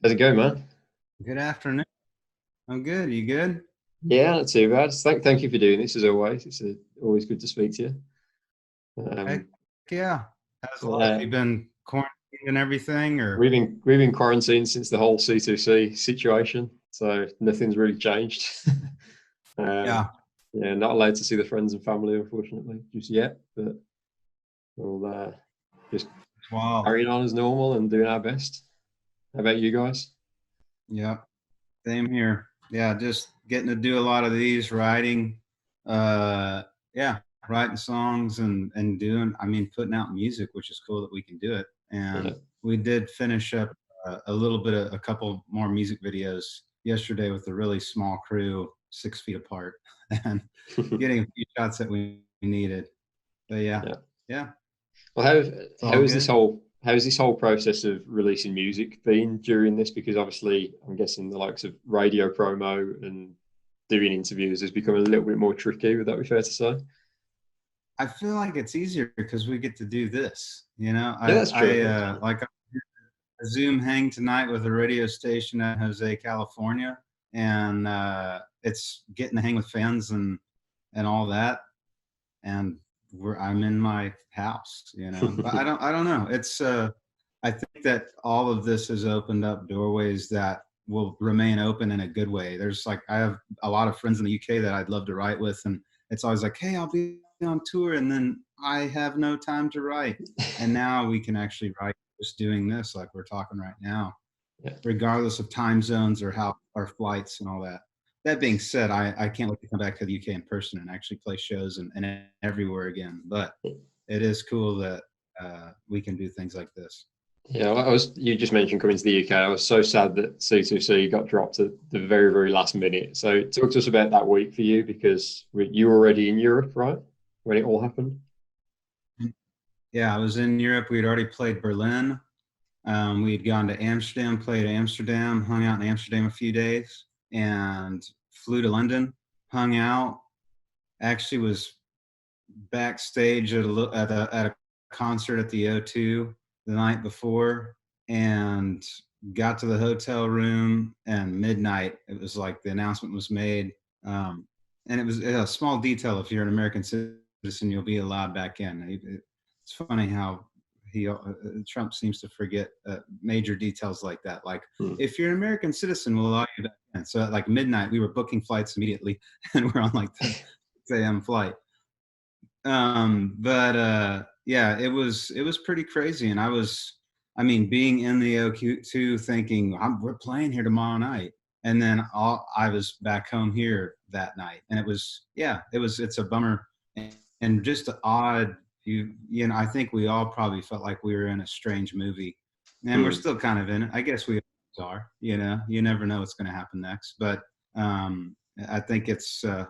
How's it going, man? Good afternoon. I'm good. You good? Yeah, not too bad. Thank you for doing this as always. Always good to speak to you. Heck Um, yeah. How's life? yeah, You been quarantined and everything, or we've been quarantined since the whole C2C situation, so nothing's really changed. um, yeah? yeah, not allowed to see the friends and family, unfortunately, just yet. But we'll just Wow. carrying on as normal and doing our best. How about you guys? Yeah. Same here. Yeah, just getting to do a lot of these writing. Uh, yeah, writing songs and doing. I mean, putting out music, which is cool that we can do it. Yeah, And we did finish up a little bit of a couple more music videos yesterday with a really small crew, 6 feet apart, and getting a few shots that we needed. But yeah, yeah. yeah, Well, it's all good. how has this whole process of releasing music been during this? Because obviously, I'm guessing the likes of radio promo and doing interviews has become a little bit more tricky. Would that be fair to say? I feel like it's easier because we get to do this. Yeah, that's true. That's true. Like a Zoom hang tonight with a radio station in Jose, California, and it's getting to hang with fans and all that. And I'm in my house, but I don't know. I think that all of this has opened up doorways that will remain open in a good way. There's like, I have a lot of friends in the UK that I'd love to write with, and it's always like, hey, I'll be on tour, and then I have no time to write. And now we can actually write just doing this, like we're talking right now, Yeah. regardless of time zones or how our flights and all that. That being said, I can't wait to come back to the UK in person and actually play shows and everywhere again. But it is cool that we can do things like this. Yeah, you just mentioned coming to the UK. I was so sad that C2C got dropped at the very, very last minute. So talk to us about that week for you because you were already in Europe, right? When it all happened. Yeah, I was in Europe. We had already played Berlin. We had gone to Amsterdam, played Amsterdam, hung out in Amsterdam a few days, and flew to London, hung out. Actually, was backstage at a concert at the O2 the night before, and got to the hotel room, and midnight it was like the announcement was made, and it was a small detail. If you're an American citizen, you'll be allowed back in. It's funny how Trump seems to forget major details like that. Like, Hmm. if you're an American citizen, we'll allow you back in. So at like midnight, we were booking flights immediately, and we're on like the 6 a.m. flight. But yeah, it was pretty crazy, and I mean, being in the OQ2, thinking we're playing here tomorrow night, and then I was back home here that night, and it's a bummer, and just odd. I think we all probably felt like we were in a strange movie, and we're Hmm. still kind of in it. I guess we are. You never know what's going to happen next, but I think it's the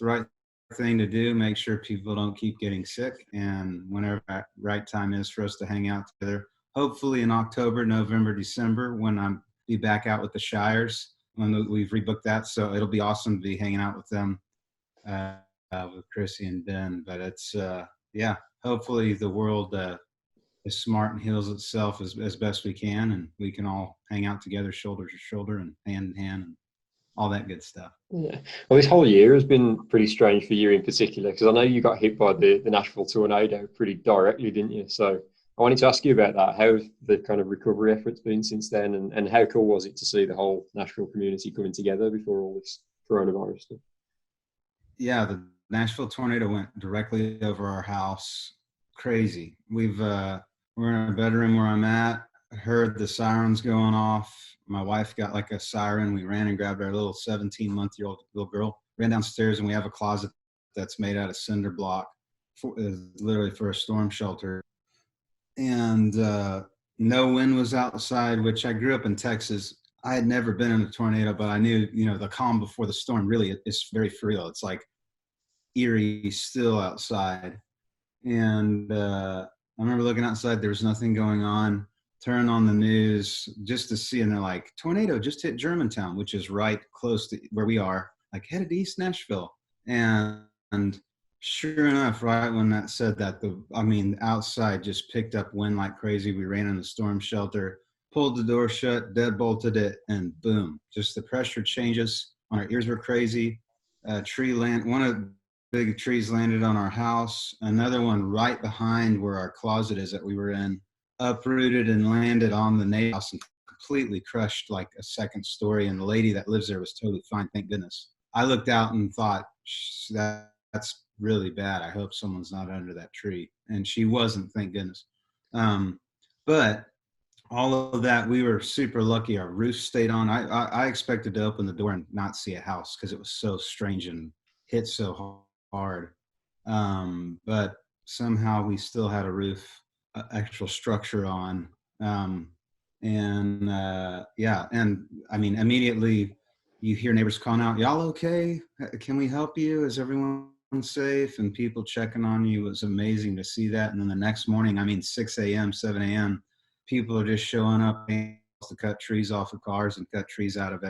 right thing to do. Make sure people don't keep getting sick, and whenever that right time is for us to hang out together, hopefully in October, November, December, when I'm be back out with the Shires, when we've rebooked that. So it'll be awesome to be hanging out with them, uh, with Chrissy and Ben. But it's yeah, hopefully the world is smart and heals itself as best we can, and we can all hang out together, shoulder to shoulder and hand in hand, and all that good stuff. Yeah. Well, this whole year has been pretty strange for you in particular because I know you got hit by the Nashville tornado pretty directly, didn't you? So I wanted to ask you about that. How have the kind of recovery efforts been since then, and how cool was it to see the whole Nashville community coming together before all this coronavirus stuff? Yeah, the Nashville tornado went directly over our house. Crazy. We're in our bedroom where I'm at. Heard the sirens going off. My wife got like a siren. We ran and grabbed our little 17-month-old little girl. Ran downstairs, and we have a closet that's made out of cinder block, literally for a storm shelter. And no wind was outside. Which, I grew up in Texas. I had never been in a tornado, but I knew, the calm before the storm really is very real. It's like eerie still outside. And I remember looking outside, there was nothing going on. Turn on the news just to see, and they're like, tornado just hit Germantown, which is right close to where we are, like headed east Nashville. And sure enough, right when that said that, outside just picked up wind like crazy. We ran in the storm shelter. pulled the door shut, deadbolted it, and boom, just the pressure changes. Our ears were crazy. One of the big trees landed on our house. Another one right behind where our closet is that we were in, uprooted and landed on the neighbor's house and completely crushed like a second story. And the lady that lives there was totally fine, thank goodness. I looked out and thought, that's really bad. I hope someone's not under that tree. And she wasn't, thank goodness. But all of that, we were super lucky. Our roof stayed on. I expected to open the door and not see a house because it was so strange and hit so hard. But somehow we still had a roof, actual structure on. Yeah, and I mean, immediately you hear neighbors calling out, "Y'all okay? Can we help you? Is everyone safe?" And people checking on you. It was amazing to see that. And then the next morning, I mean, 6 a.m., 7 a.m., people are just showing up to cut trees off of cars and cut trees out of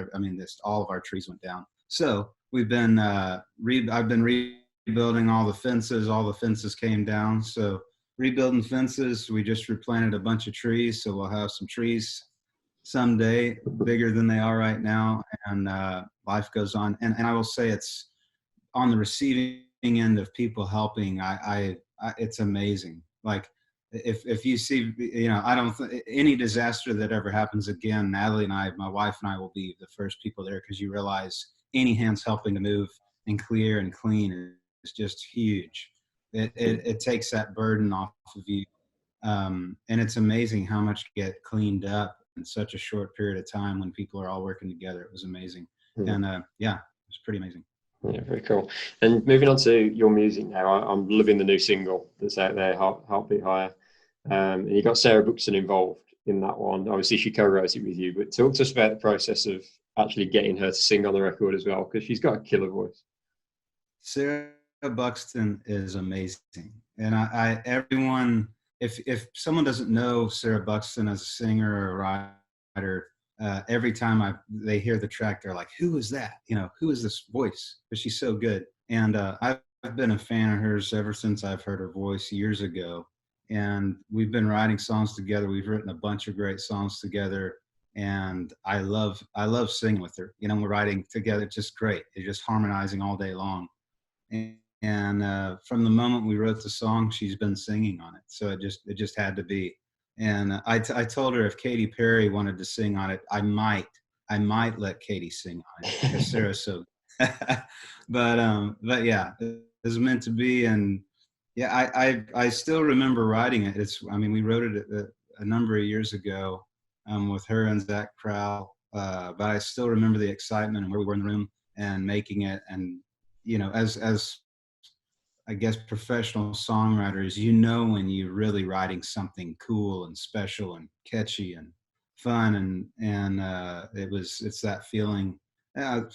all of our trees went down. So we've been, I've been rebuilding all the fences came down. So rebuilding fences, we just replanted a bunch of trees. So we'll have some trees someday bigger than they are right now. And life goes on. And I will say it's on the receiving end of people helping. It's amazing. Like, if you see, I don't any disaster that ever happens again, Natalie and I, my wife and I, will be the first people there, because you realize any hands helping to move and clear and clean is just huge. It takes that burden off of you, and it's amazing how much get cleaned up in such a short period of time when people are all working together. It was amazing, and yeah, it was pretty amazing. Yeah, very cool. And moving on to your music now, I'm loving the new single that's out there, Heartbeat Higher. And you got Sarah Buxton involved in that one. Obviously, she co-wrote it with you, but talk to us about the process of actually getting her to sing on the record as well, because she's got a killer voice. Sarah Buxton is amazing. And everyone, if someone doesn't know Sarah Buxton as a singer or a writer, every time they hear the track, they're like, "Who is that? Who is this voice?" Because she's so good. And I've been a fan of hers ever since I've heard her voice years ago. And we've been writing songs together. We've written a bunch of great songs together. And I love singing with her. We're writing together. It's just great. It's just harmonizing all day long. And from the moment we wrote the song, she's been singing on it. So it just had to be. And I told her if Katy Perry wanted to sing on it, I might let Katy sing on it, because Sarah's so. But yeah, it was meant to be. And yeah, I still remember writing it. We wrote it a number of years ago with her and Zach Crowell. But I still remember the excitement and where we were in the room and making it. And as I guess professional songwriters, when you're really writing something cool and special and catchy and fun, and it's that feeling.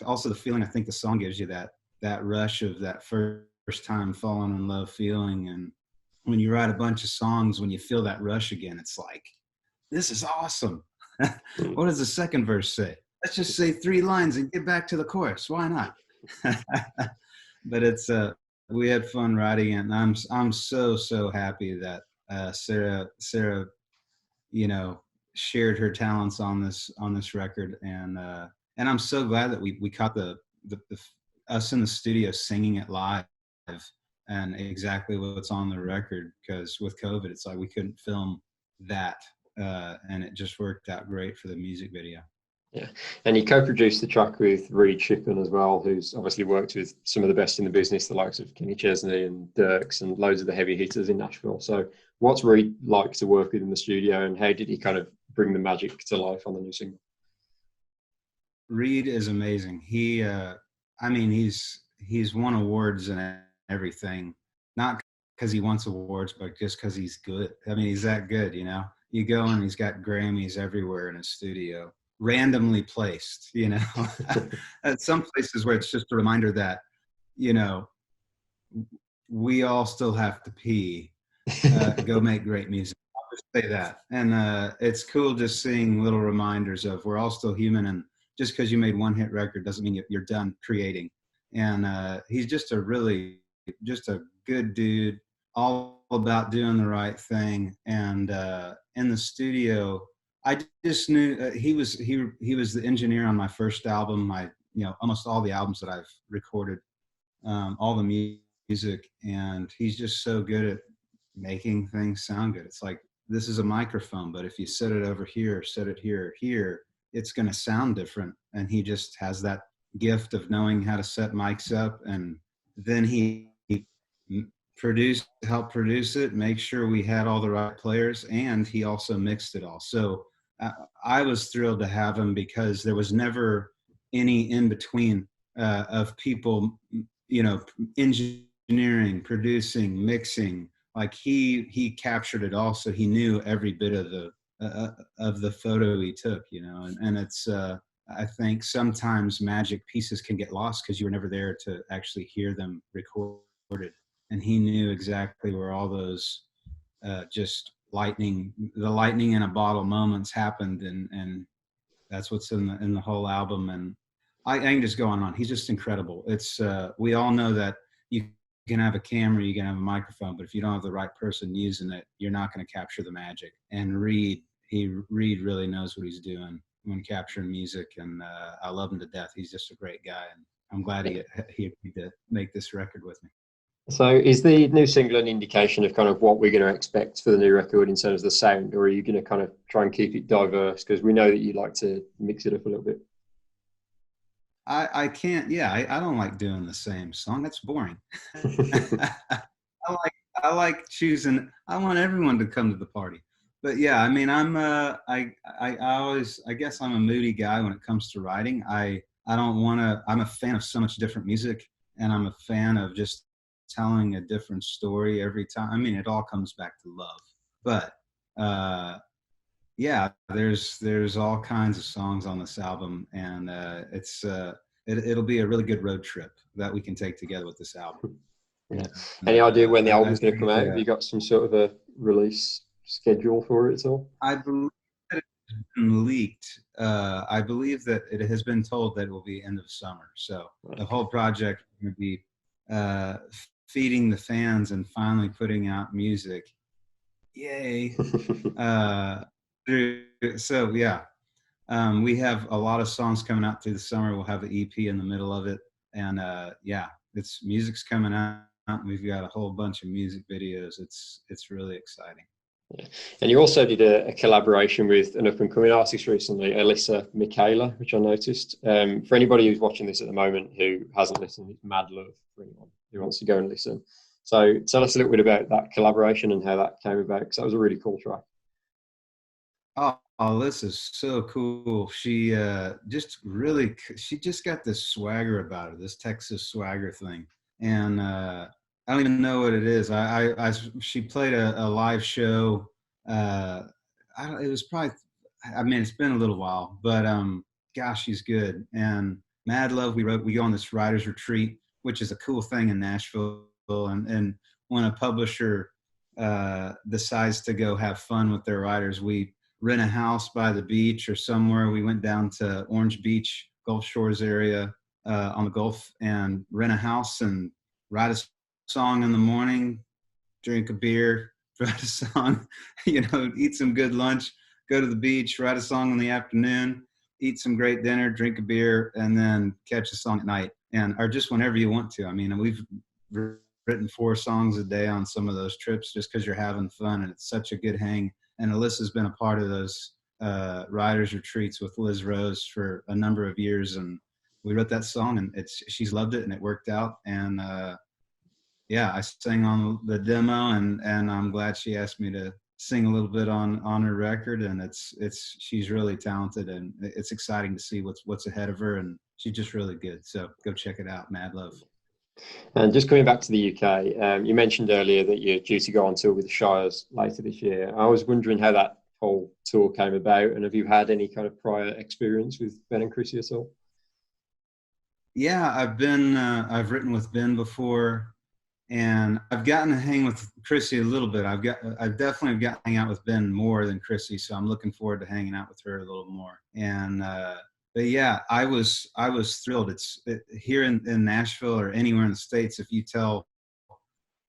Also the feeling I think the song gives you, that rush of that first time falling in love feeling. And when you write a bunch of songs, when you feel that rush again, it's like, this is awesome. What does the second verse say? Let's just say 3 lines and get back to the chorus. Why not? But we had fun writing it, and I'm so happy that Sarah shared her talents on this record, and I'm so glad that we caught the us in the studio singing it live, and exactly what's on the record, because with COVID it's like we couldn't film that, and it just worked out great for the music video. Yeah, and you co-produced the track with Reed Shippen as well, who's obviously worked with some of the best in the business, the likes of Kenny Chesney and Dirks and loads of the heavy hitters in Nashville. So what's Reed like to work with in the studio, and how did he kind of bring the magic to life on the new single? Reed is amazing. He's won awards and everything, not because he wants awards, but just because he's good. He's that good, You go and he's got Grammys everywhere in his studio, randomly placed, At some places where it's just a reminder that, we all still have to pee, go make great music. I'll just say that. And it's cool just seeing little reminders of we're all still human, and just because you made one hit record doesn't mean you're done creating. And he's just a good dude, all about doing the right thing. And in the studio, I just knew he was the engineer on my first album. Almost all the albums that I've recorded, all the music, and he's just so good at making things sound good. It's like, this is a microphone, but if you set it over here, set it here, it's going to sound different. And he just has that gift of knowing how to set mics up, and then he helped produce it, make sure we had all the right players, and he also mixed it all. So I was thrilled to have him, because there was never any in between of people, engineering, producing, mixing. Like he captured it all, so he knew every bit of the photo he took, and it's I think sometimes magic pieces can get lost because you were never there to actually hear them recorded, and he knew exactly where all those just lightning in a bottle moments happened, and that's what's in the whole album. And I can just go on. He's just incredible. It's we all know that you can have a camera, you can have a microphone, but if you don't have the right person using it, you're not going to capture the magic. And Reed really knows what he's doing when capturing music, and I love him to death. He's just a great guy, and I'm glad he agreed to make this record with me. So is the new single an indication of kind of what we're going to expect for the new record in terms of the sound, or are you going to kind of try and keep it diverse? Because we know that you like to mix it up a little bit. I can't, I don't like doing the same song. That's boring. I like choosing, I want everyone to come to the party. But yeah, I mean, I guess I'm a moody guy when it comes to writing. I'm a fan of so much different music, and I'm a fan of just telling a different story every time. I mean, it all comes back to love. But yeah, there's all kinds of songs on this album, and it'll be a really good road trip that we can take together with this album. Yeah. Any idea when the album's going to come out? Have you got some sort of a release schedule for it at all? I believe that it's been leaked. I believe that it has been told that it will be end of summer. So the whole project will be feeding the fans and finally putting out music. Yay! So yeah, we have a lot of songs coming out through the summer. We'll have the EP in the middle of it, and music's coming out. We've got a whole bunch of music videos. It's really exciting. Yeah. And you also did a collaboration with an up-and-coming artist recently, Alyssa Michaela, which I noticed. For anybody who's watching this at the moment who hasn't listened, it's mad love for anyone who wants to go and listen. So tell us a little bit about that collaboration and how that came about, because that was a really cool track. Oh, this is so cool. She just got this swagger about her, this Texas swagger thing. And I don't even know what it is. She played a live show. It was probably, I mean, it's been a little while, but gosh, she's good. And Mad Love, we go on this writer's retreat, which is a cool thing in Nashville. And when a publisher decides to go have fun with their writers, we rent a house by the beach or somewhere. We went down to Orange Beach, Gulf Shores area on the Gulf, and rent a house and write a song in the morning, drink a beer, write a song, eat some good lunch, go to the beach, write a song in the afternoon, eat some great dinner, drink a beer, and then catch a song at night, or just whenever you want to. I mean, we've written 4 songs a day on some of those trips just because you're having fun, and it's such a good hang. And Alyssa's been a part of those writers retreats with Liz Rose for a number of years, and we wrote that song, and she's loved it, and it worked out. And I sang on the demo, and I'm glad she asked me to sing a little bit on her record. And she's really talented, and it's exciting to see what's ahead of her, and she's just really good. So go check it out, Mad Love. And just coming back to the UK, you mentioned earlier that you're due to go on tour with the Shires later this year. I was wondering how that whole tour came about, and have you had any kind of prior experience with Ben and Chrissy at all? Yeah, I've written with Ben before, and I've gotten to hang with Chrissy a little bit. I've definitely gotten to hang out with Ben more than Chrissy, so I'm looking forward to hanging out with her a little more. And but yeah, I was thrilled. Here in Nashville or anywhere in the States, if you tell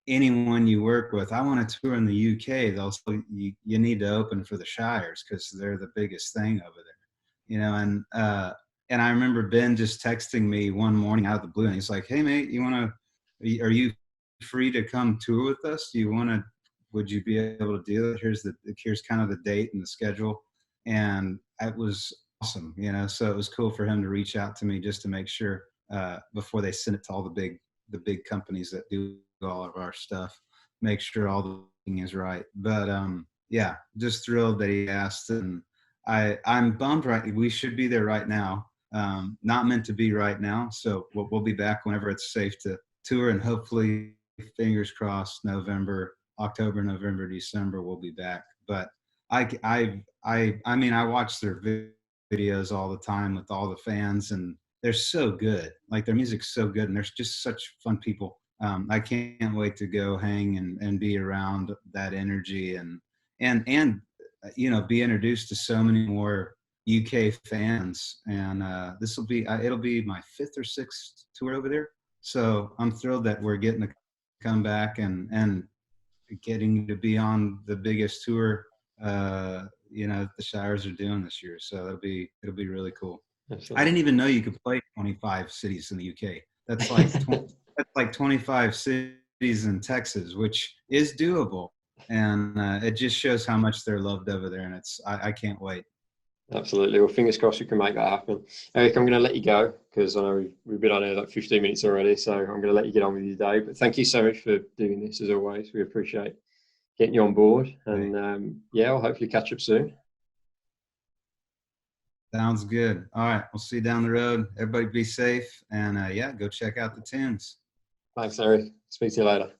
anyone you work with, I want to tour in the UK. You need to open for the Shires because they're the biggest thing over there, you know. And I remember Ben just texting me one morning out of the blue, and he's like, "Hey mate, are you free to come tour with us? Would you be able to do it? Here's kind of the date and the schedule." And it was awesome, you know. So it was cool for him to reach out to me just to make sure before they send it to all the big companies that do all of our stuff, make sure all the thing is right. But yeah, just thrilled that he asked, and I'm bummed. Right, we should be there right now. Not meant to be right now, so we'll be back whenever it's safe to tour, and hopefully, fingers crossed, October, November, December, we'll be back. But I mean, I watch their videos all the time with all the fans, and they're so good. Like their music's so good, and they're just such fun people. I can't wait to go hang and be around that energy and you know, be introduced to so many more UK fans. And it'll be my 5th or 6th tour over there. So I'm thrilled that we're getting to come back and getting to be on the biggest tour you know, the Shires are doing this year. So it'll be really cool. Absolutely. I didn't even know you could play 25 cities in the UK. That's like that's like 25 cities in Texas, which is doable, and it just shows how much they're loved over there. And I can't wait. Absolutely. Well, fingers crossed we can make that happen. Eric, I'm going to let you go because I know we've been on here like 15 minutes already. So I'm going to let you get on with your day. But thank you so much for doing this as always. We appreciate getting you on board. And yeah, I'll hopefully catch up soon. Sounds good. All right. We'll see you down the road. Everybody be safe. And yeah, go check out the tunes. Thanks, Eric. Speak to you later.